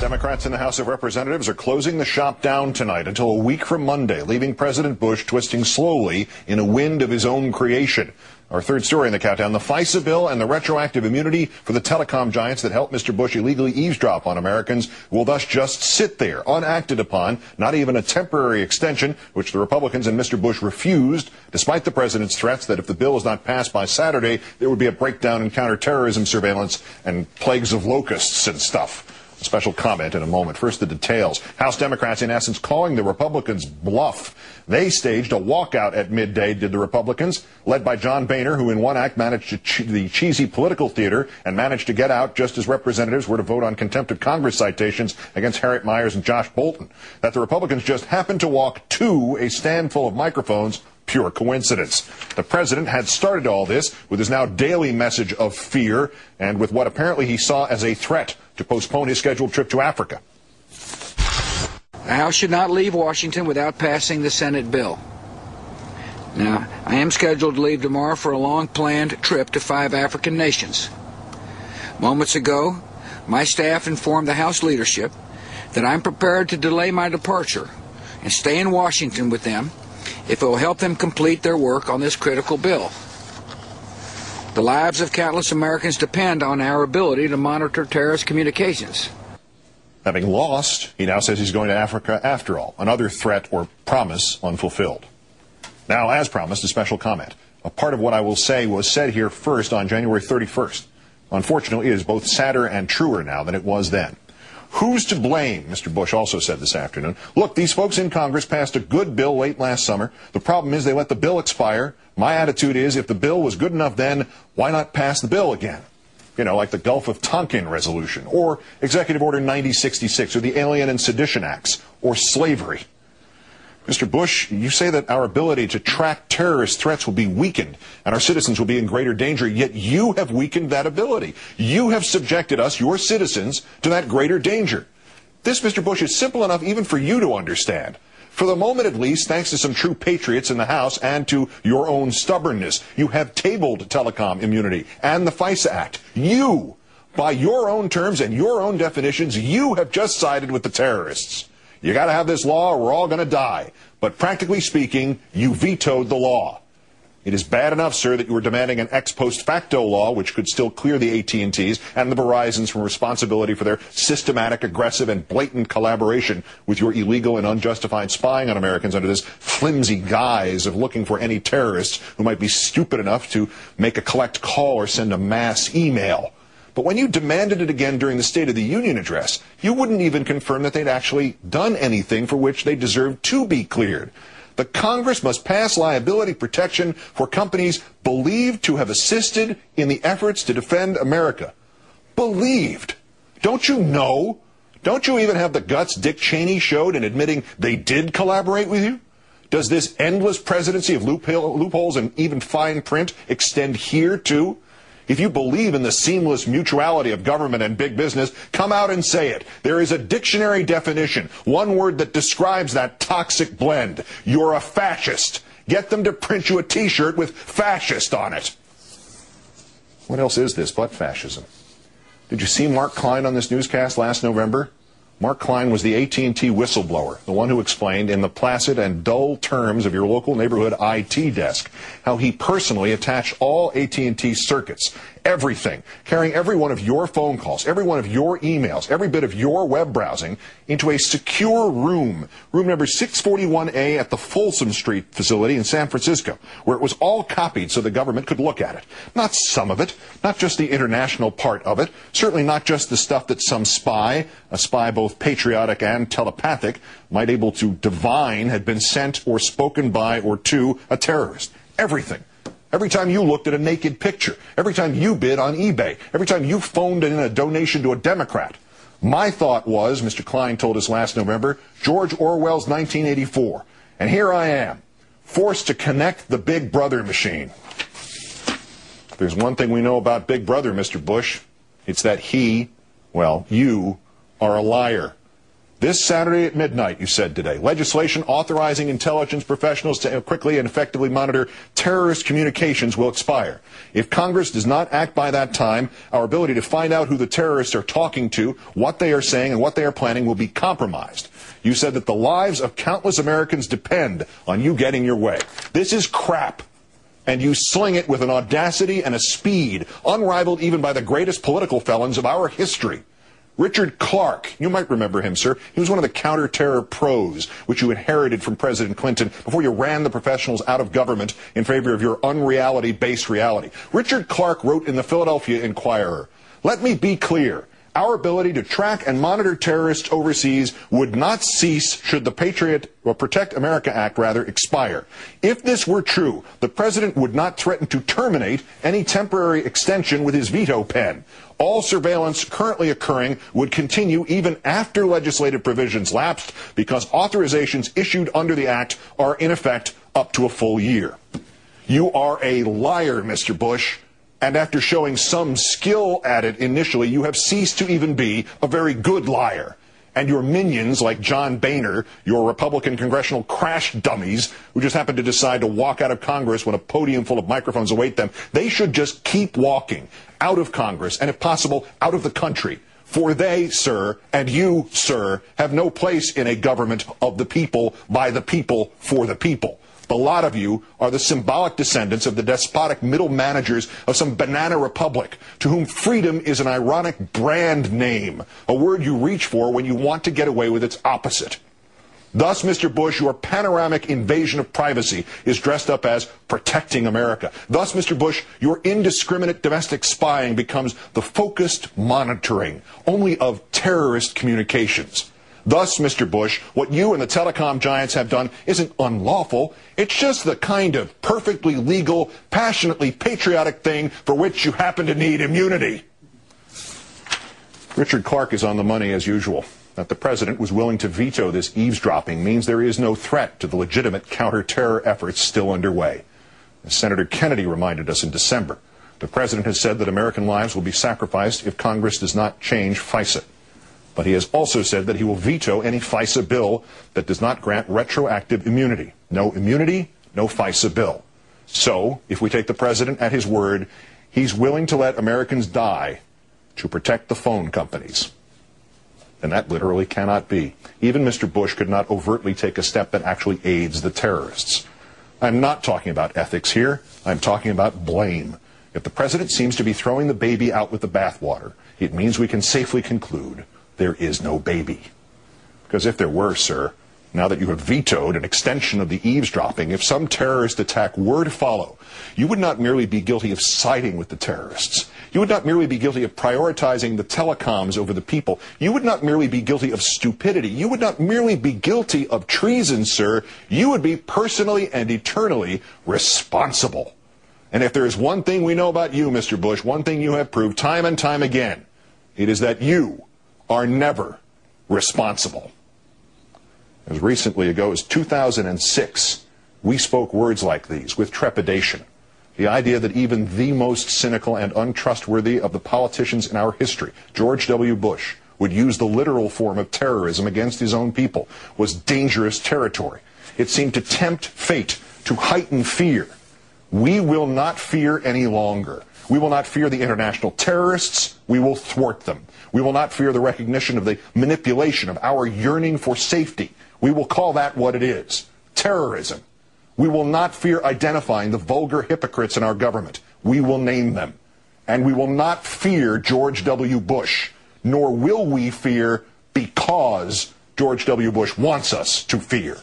Democrats in the House of Representatives are closing the shop down tonight until a week from Monday, leaving President Bush twisting slowly in a wind of his own creation. Our third story in the countdown, the FISA bill and the retroactive immunity for the telecom giants that helped Mr. Bush illegally eavesdrop on Americans will thus just sit there, unacted upon, not even a temporary extension, which the Republicans and Mr. Bush refused, despite the president's threats that if the bill is not passed by Saturday, there would be a breakdown in counterterrorism surveillance and plagues of locusts and stuff. A special comment in a moment. First, the details. House Democrats, in essence, calling the Republicans bluff. They staged a walkout at midday, did the Republicans, led by John Boehner, who in one act managed the cheesy political theater and managed to get out just as representatives were to vote on contempt of Congress citations against Harriet Miers and Josh Bolton. That the Republicans just happened to walk to a stand full of microphones, pure coincidence. The president had started all this with his now daily message of fear and with what apparently he saw as a threat to postpone his scheduled trip to Africa. The House should not leave Washington without passing the Senate bill. Now, I am scheduled to leave tomorrow for a long-planned trip to 5 African nations. Moments ago, my staff informed the House leadership that I'm prepared to delay my departure and stay in Washington with them if it will help them complete their work on this critical bill. The lives of countless Americans depend on our ability to monitor terrorist communications. Having lost, he now says he's going to Africa after all. Another threat or promise unfulfilled. Now, as promised, a special comment. A part of what I will say was said here first on January 31st. Unfortunately, it is both sadder and truer now than it was then. Who's to blame, Mr. Bush also said this afternoon. Look, these folks in Congress passed a good bill late last summer. The problem is they let the bill expire. My attitude is if the bill was good enough then, why not pass the bill again? You know, like the Gulf of Tonkin resolution, or Executive Order 9066, or the Alien and Sedition Acts, or slavery. Mr. Bush, you say that our ability to track terrorist threats will be weakened and our citizens will be in greater danger, yet you have weakened that ability. You have subjected us, your citizens, to that greater danger. This, Mr. Bush, is simple enough even for you to understand. For the moment, at least, thanks to some true patriots in the House and to your own stubbornness, you have tabled telecom immunity and the FISA Act. You, by your own terms and your own definitions, you have just sided with the terrorists. You got to have this law or we're all going to die. But practically speaking, you vetoed the law. It is bad enough, sir, that you were demanding an ex post facto law which could still clear the AT&Ts and the Verizons from responsibility for their systematic, aggressive, and blatant collaboration with your illegal and unjustified spying on Americans under this flimsy guise of looking for any terrorists who might be stupid enough to make a collect call or send a mass email. But when you demanded it again during the State of the Union address, you wouldn't even confirm that they'd actually done anything for which they deserved to be cleared. The Congress must pass liability protection for companies believed to have assisted in the efforts to defend America. Believed. Don't you know? Don't you even have the guts Dick Cheney showed in admitting they did collaborate with you? Does this endless presidency of loopholes and even fine print extend here too? If you believe in the seamless mutuality of government and big business, come out and say it. There is a dictionary definition, one word that describes that toxic blend. You're a fascist. Get them to print you a T-shirt with fascist on it. What else is this but fascism? Did you see Mark Klein on this newscast last November? Mark Klein was the AT&T whistleblower, the one who explained in the placid and dull terms of your local neighborhood IT desk how he personally attached all AT&T circuits, everything, carrying every one of your phone calls, every one of your emails, every bit of your web browsing into a secure room number 641A at the Folsom Street facility in San Francisco, where it was all copied so the government could look at it. Not some of it, not just the international part of it, certainly not just the stuff that some spy, a spy both patriotic and telepathic, might able to divine had been sent or spoken by or to a terrorist. Everything. Every time you looked at a naked picture, every time you bid on eBay, every time you phoned in a donation to a Democrat. My thought was, Mr. Klein told us last November, George Orwell's 1984. And here I am, forced to connect the Big Brother machine. If there's one thing we know about Big Brother, Mr. Bush, it's that he, well, you, are a liar. This Saturday at midnight, you said today, legislation authorizing intelligence professionals to quickly and effectively monitor terrorist communications will expire. If Congress does not act by that time, our ability to find out who the terrorists are talking to, what they are saying, and what they are planning will be compromised. You said that the lives of countless Americans depend on you getting your way. This is crap. And you sling it with an audacity and a speed unrivaled even by the greatest political felons of our history. Richard Clarke, you might remember him, sir. He was one of the counter-terror pros, which you inherited from President Clinton before you ran the professionals out of government in favor of your unreality-based reality. Richard Clarke wrote in the Philadelphia Inquirer, "Let me be clear. Our ability to track and monitor terrorists overseas would not cease should the Protect America Act, expire. If this were true, the president would not threaten to terminate any temporary extension with his veto pen. All surveillance currently occurring would continue even after legislative provisions lapsed because authorizations issued under the act are in effect up to a full year." You are a liar, Mr. Bush. And after showing some skill at it initially, you have ceased to even be a very good liar. And your minions, like John Boehner, your Republican congressional crash dummies, who just happen to decide to walk out of Congress when a podium full of microphones await them, they should just keep walking out of Congress and, if possible, out of the country. For they, sir, and you, sir, have no place in a government of the people, by the people, for the people. The lot of you are the symbolic descendants of the despotic middle managers of some banana republic, to whom freedom is an ironic brand name, a word you reach for when you want to get away with its opposite. Thus, Mr. Bush, your panoramic invasion of privacy is dressed up as protecting America. Thus, Mr. Bush, your indiscriminate domestic spying becomes the focused monitoring only of terrorist communications. Thus, Mr. Bush, what you and the telecom giants have done isn't unlawful. It's just the kind of perfectly legal, passionately patriotic thing for which you happen to need immunity. Richard Clarke is on the money as usual. That the president was willing to veto this eavesdropping means there is no threat to the legitimate counter-terror efforts still underway. As Senator Kennedy reminded us in December, the president has said that American lives will be sacrificed if Congress does not change FISA. But he has also said that he will veto any FISA bill that does not grant retroactive immunity. No immunity, no FISA bill. So, if we take the president at his word, he's willing to let Americans die to protect the phone companies. And that literally cannot be. Even Mr. Bush could not overtly take a step that actually aids the terrorists. I'm not talking about ethics here. I'm talking about blame. If the president seems to be throwing the baby out with the bathwater, it means we can safely conclude there is no baby. Because if there were, sir, now that you have vetoed an extension of the eavesdropping, if some terrorist attack were to follow, you would not merely be guilty of siding with the terrorists. You would not merely be guilty of prioritizing the telecoms over the people. You would not merely be guilty of stupidity. You would not merely be guilty of treason, sir. You would be personally and eternally responsible. And if there is one thing we know about you, Mr. Bush, one thing you have proved time and time again, it is that you are never responsible. As recently ago as 2006, we spoke words like these with trepidation. The idea that even the most cynical and untrustworthy of the politicians in our history, George W. Bush, would use the literal form of terrorism against his own people was dangerous territory. It seemed to tempt fate, to heighten fear. We will not fear any longer. We will not fear the international terrorists. We will thwart them. We will not fear the recognition of the manipulation of our yearning for safety. We will call that what it is, terrorism. We will not fear identifying the vulgar hypocrites in our government. We will name them. And we will not fear George W. Bush, nor will we fear because George W. Bush wants us to fear.